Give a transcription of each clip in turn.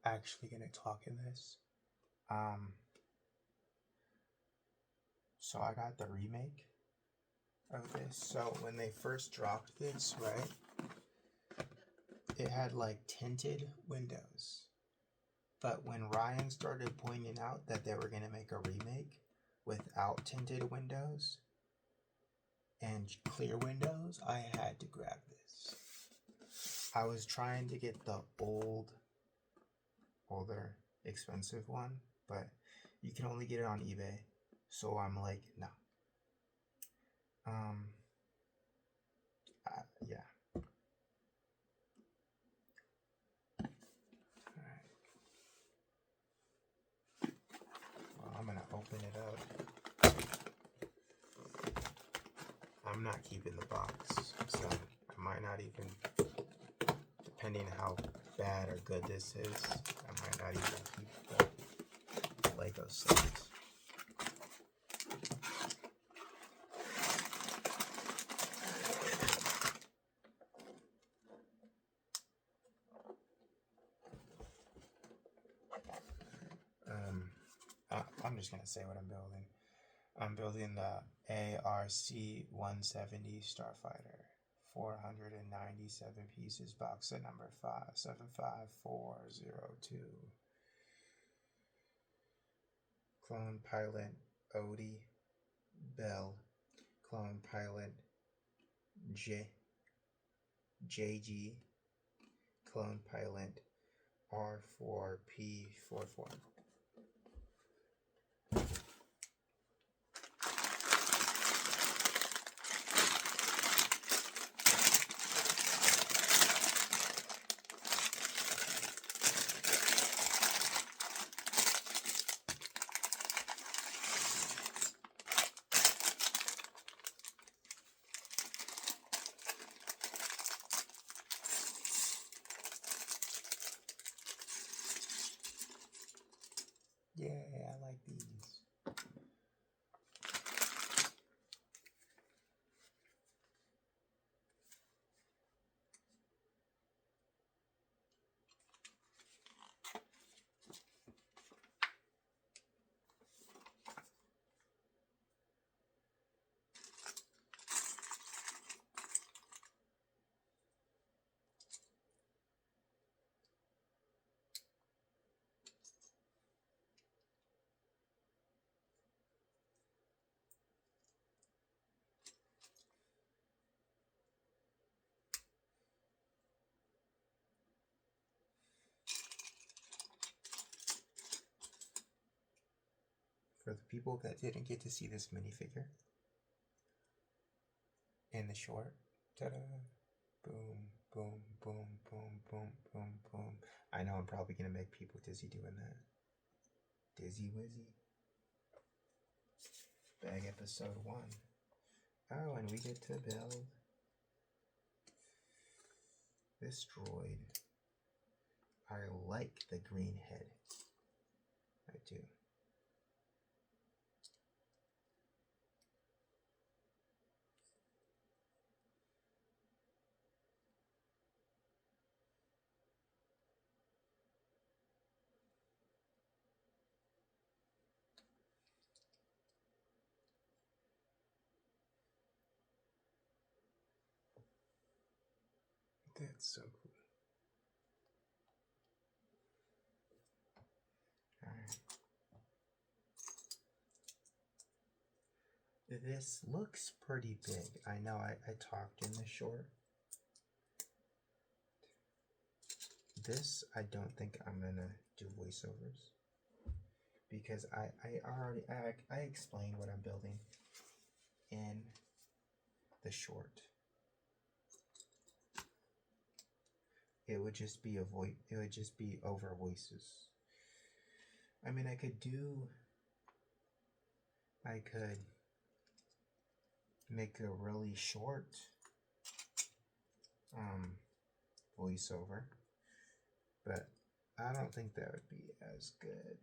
actually gonna talk in this. So I got the remake of this. So when they first dropped this, right, it had like tinted windows. But when Ryan started pointing out that they were gonna make a remake without tinted windows and clear windows, I had to grab this. I was trying to get the older, expensive one, but you can only get it on eBay. So I'm like, no. Yeah. Alright. Well, I'm gonna open it up. I'm not keeping the box, so I might not even, depending how bad or good this is, I might not even keep the Lego sets. I'm just gonna say what I'm building. I'm building the ARC-170 Starfighter, 497 pieces, box set number 575402. Clone pilot Odie Bell, clone pilot JG, clone pilot R4P44. Yeah, I like these. For the people that didn't get to see this minifigure in the short, ta-da, boom, boom, boom, boom, boom, boom, boom. I know I'm probably going to make people dizzy doing that. Dizzy Wizzy. Bag episode 1. Oh, and we get to build this droid. I like the green head. I do. That's so cool. Alright. This looks pretty big. I know I talked in the short. This, I don't think I'm gonna do voiceovers because I explained what I'm building in the short. It would just be it would just be over voices. I mean, I could make a really short voiceover, but I don't think that would be as good.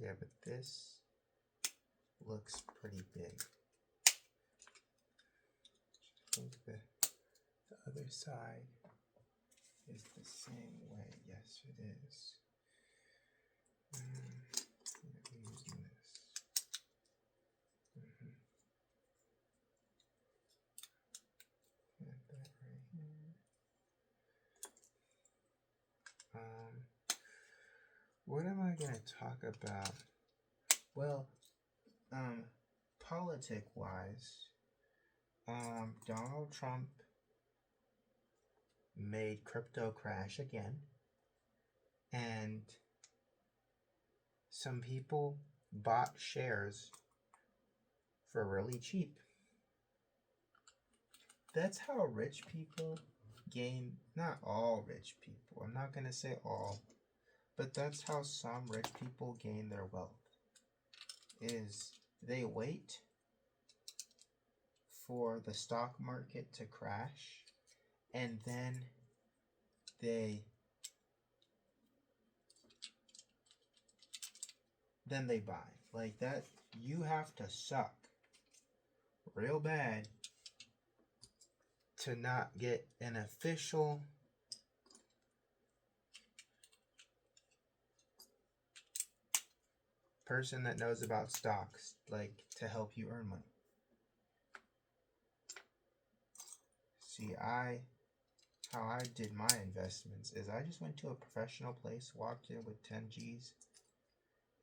Yeah, but this looks pretty big. think the other side is the same way. Yes, it is. Using this. Put that right here. What am I going to talk about? Well, politic-wise, Donald Trump made crypto crash again, and some people bought shares for really cheap. That's how rich people gain, not all rich people, I'm not going to say all, but that's how some rich people gain their wealth, is they wait for the stock market to crash, and then they buy. Like that, you have to suck real bad to not get an official person that knows about stocks, like, to help you earn money. See, how I did my investments is I just went to a professional place, walked in with 10 G's,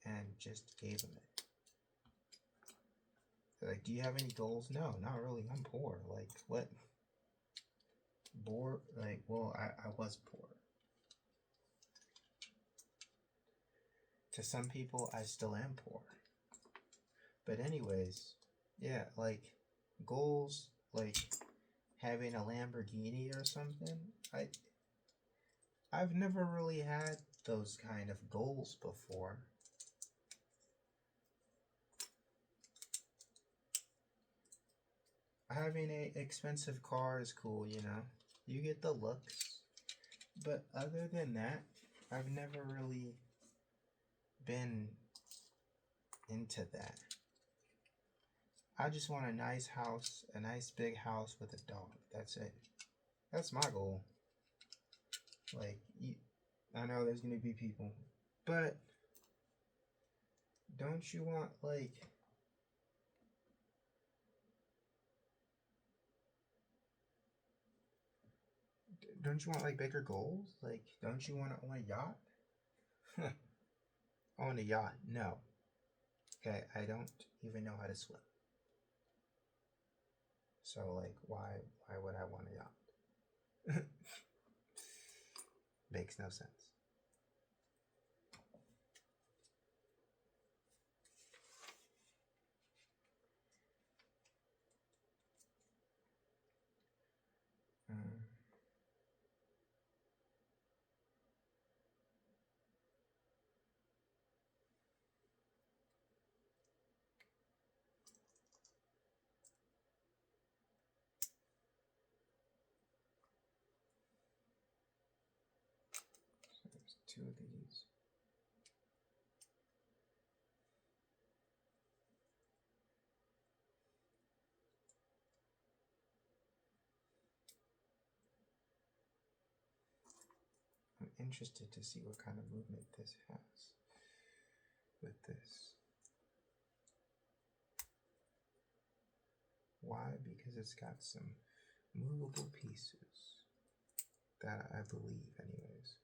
and just gave them it. They're like, do you have any goals? No, not really. I'm poor. Like, what? Poor? Like, well, I was poor. To some people, I still am poor. But anyways, yeah, like, goals, like having a Lamborghini or something, I've never really had those kind of goals before. Having an expensive car is cool, you know. You get the looks. But other than that, I've never really been into that. I just want a nice house, a nice big house with a dog. That's it. That's my goal. Like, I know there's going to be people, but don't you want, like, bigger goals? Like, don't you want to own a yacht? Own a yacht? No. Okay, I don't even know how to swim. So, like, why would I want a yacht? Makes no sense. So there's 2 of these. I'm interested to see what kind of movement this has with this. Why? Because it's got some movable pieces. That I believe, anyways.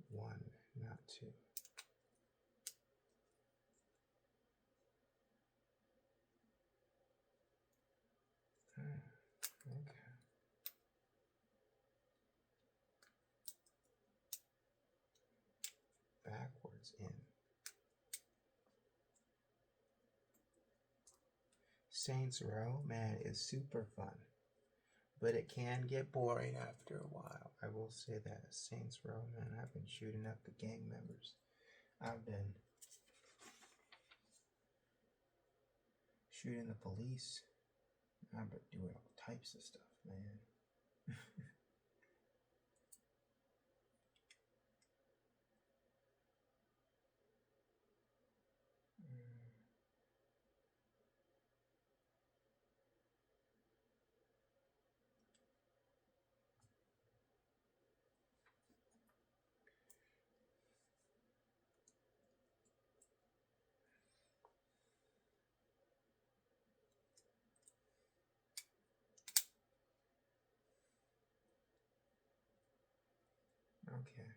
One, not 2. Okay. Saints Row, man, is super fun. But it can get boring after a while. I will say that. Saints Row, man, I've been shooting up the gang members. I've been shooting the police. I've been doing all types of stuff, man. Okay.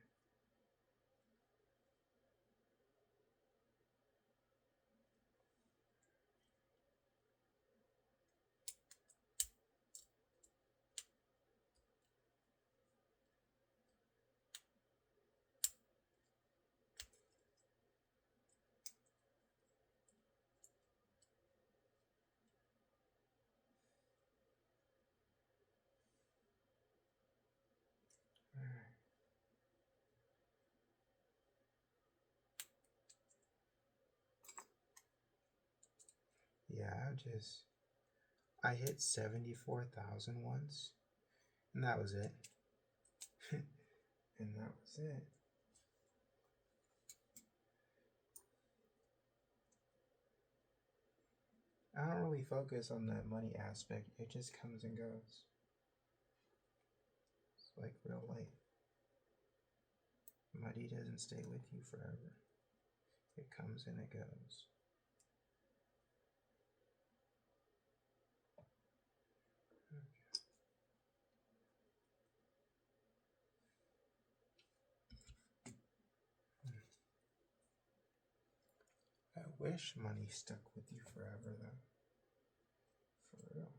Alright. Yeah, I hit 74,000 once, and that was it. And that was it. I don't really focus on the money aspect. It just comes and goes. It's like real life. Money doesn't stay with you forever. It comes and it goes. I wish money stuck with you forever, though. For real.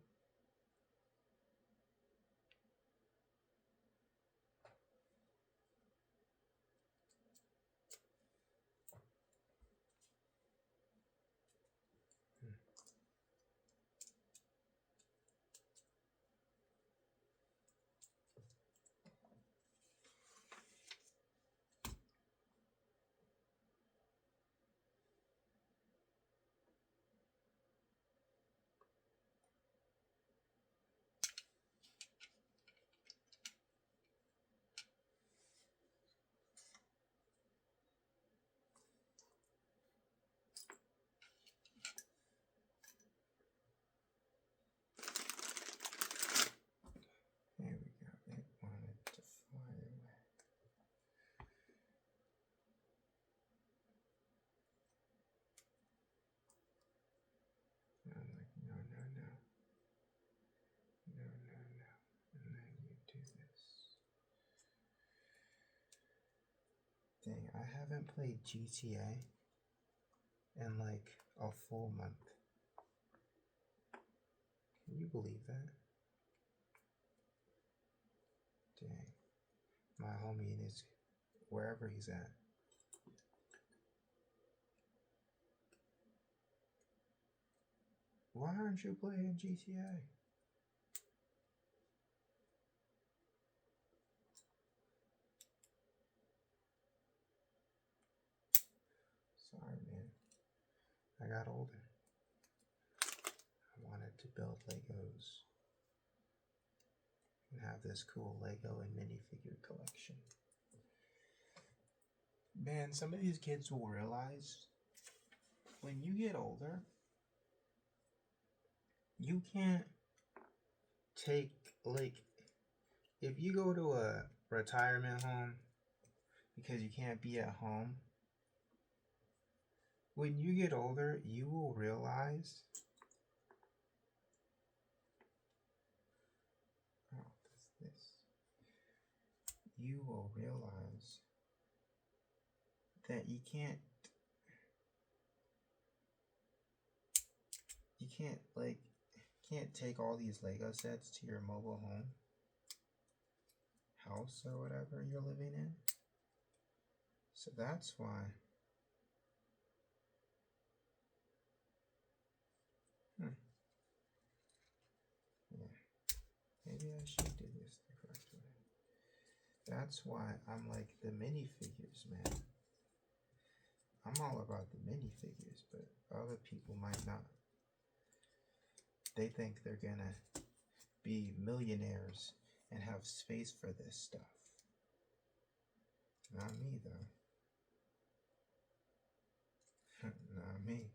There we go. It wanted to fly away. I'm like, no, no, no. No, no, no. And then you do this. Dang, I haven't played GTA in like a full month. Can you believe that? Dang. My homie is wherever he's at. Why aren't you playing GTA? Sorry, man. I got older. I wanted to build Legos and have this cool Lego and minifigure collection. Man, some of these kids will realize when you get older, you can't take, like, if you go to a retirement home because you can't be at home, when you get older, you will realize, you will realize that you can't take all these Lego sets to your mobile home house or whatever you're living in. So that's why. maybe I should do this the correct way. That's why I'm like the minifigures, man. I'm all about the minifigures, but other people might not. They think they're gonna be millionaires and have space for this stuff. Not me, though. Not me.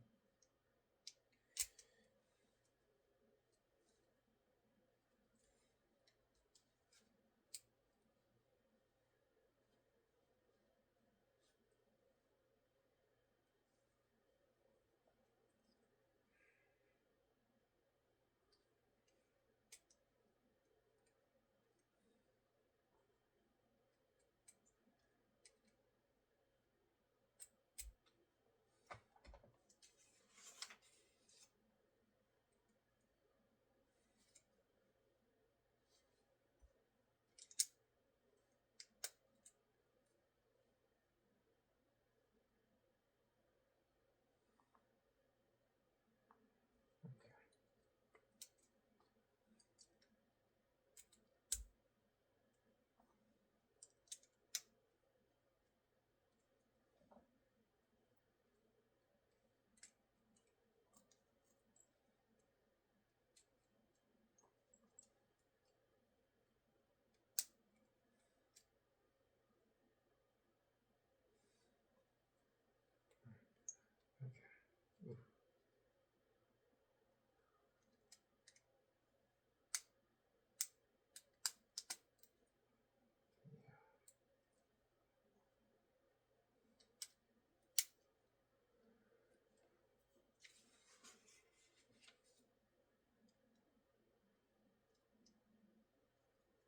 Okay. Oof.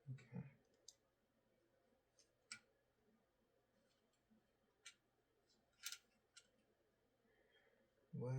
Okay. What?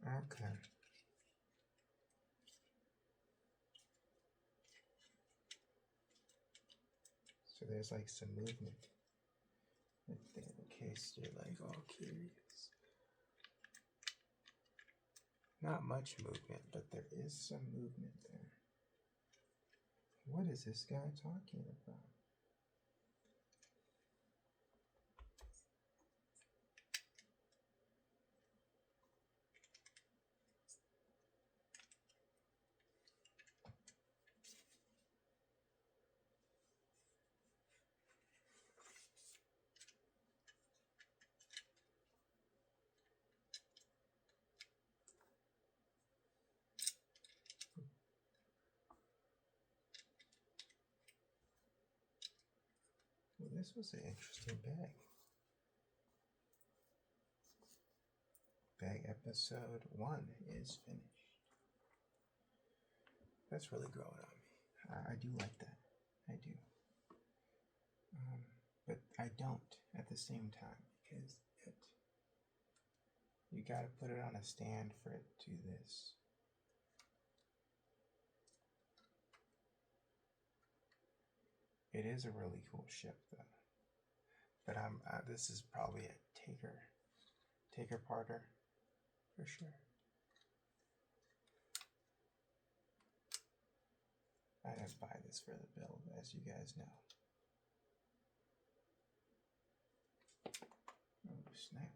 Okay. So there's like some movement right there in case you're like all curious. Not much movement, but there is some movement there. What is this guy talking about? Well, this was an interesting bag. Bag episode 1 is finished. That's really growing on me. I do like that. I do. But I don't at the same time because you gotta put it on a stand for it to do this. It is a really cool ship though. But this is probably a taker parter for sure. I didn't buy this for the build, as you guys know. Oh snap.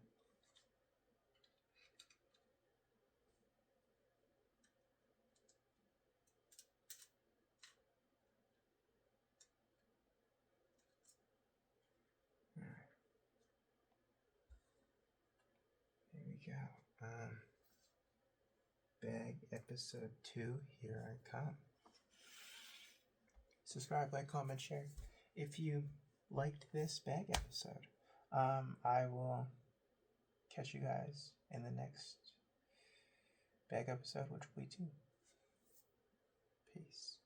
Alright. Here we go. Bag episode 2, here I come. Subscribe, like, comment, share. If you liked this bag episode, I will catch you guys in the next bag episode, which will be 2. Peace.